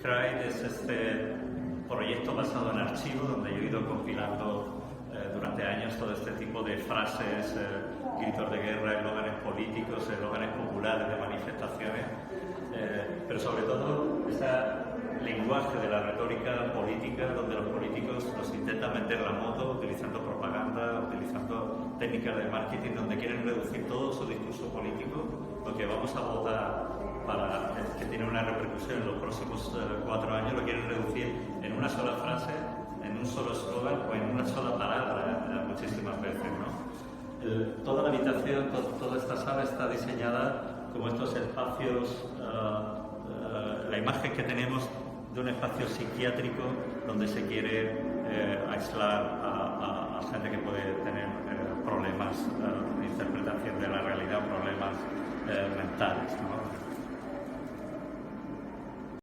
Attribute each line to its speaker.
Speaker 1: Stride es este proyecto basado en archivo donde yo he ido compilando durante años todo este tipo de frases, gritos de guerra, eslóganes políticos, eslóganes populares de manifestaciones, pero sobre todo este lenguaje de la retórica política donde los políticos nos intentan meter la moto utilizando propaganda, utilizando técnicas de marketing donde quieren reducir todo su discurso político, lo que vamos a votar para que tiene una repercusión en los próximos 4 años, lo quieren reducir en una sola frase, en un solo eslogan o en una sola palabra muchísimas veces, ¿no? Toda la habitación, toda esta sala está diseñada como estos espacios, la imagen que tenemos de un espacio psiquiátrico donde se quiere aislar a gente que puede tener problemas de interpretación de la realidad, problemas mentales, ¿no?